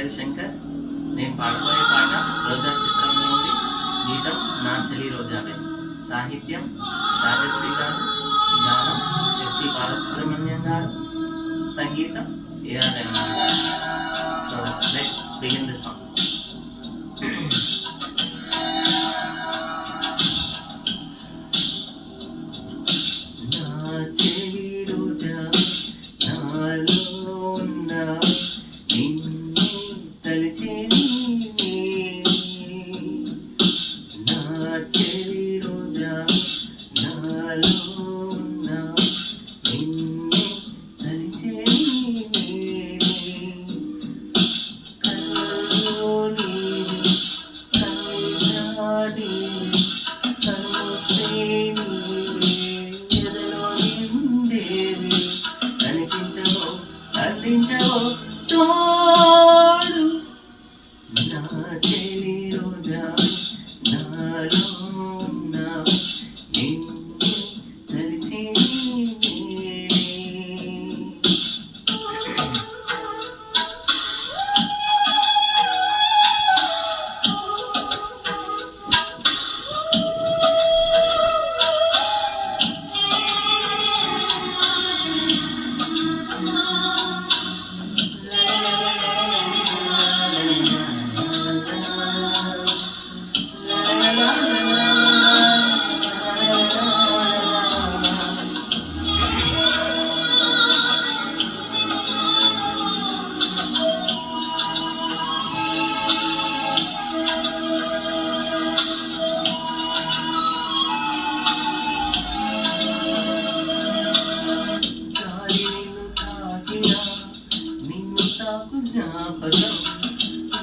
పేరు శంకర్. నేను పాడబోయే పాట రోజా చిత్రంలో ఉంది. గీతం నా చెలి రోజావే. సాహిత్యం రాజశ్రీ గారు. గానం ఎస్పి బాలసుబ్రహ్మణ్యం గారు. సంగీతం ఏఆర్ రెహమాన్ గారు. So let's begin the song.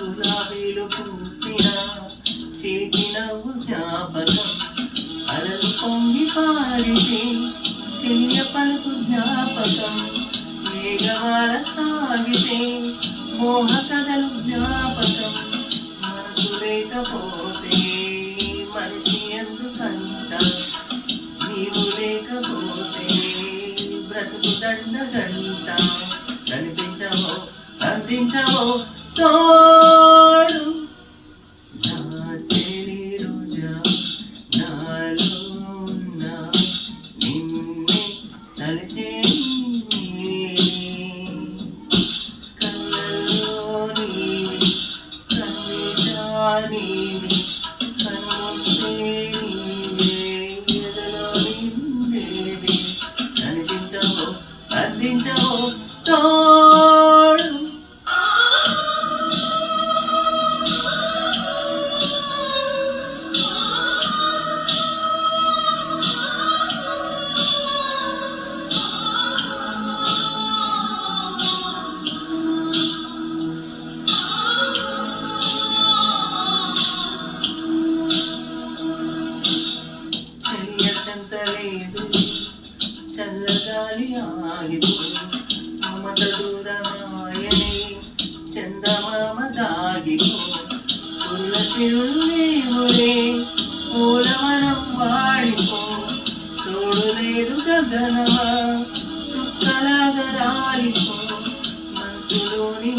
గులాబీలు పూసిన చేకినవు జ్ఞాపకం. అలలు పొంగి పాడితే చెలియ పలుకు జ్ఞాపకం. వేగవాల సాగితే మోహ కథలు జ్ఞాపకం. మనసు లేకపోతే మనిషి ఎందుకంట. నీవు లేకపోతే బ్రతుకు దండగంట. కనిపించవో అందించవో తోడు. నా చెలి రోజా నాలో ఉన్న నిన్నే తలచే. కళ్ళలో నీవి కన్నిగా నీవి కన్నుస్తే నీవే ఎదలో నిండేవి. కనిపించవో అందించవో తోడు. చెంతలేదు చల్లగాలి ఆగిపో. మమత దూరమాయనే చందమామ దాగిపో. పుల్లసిరులేవులే పూలవనం వాడిపో. తోడు లేదు గగనమా చుక్కలాగా రాలిపో. మనసులోని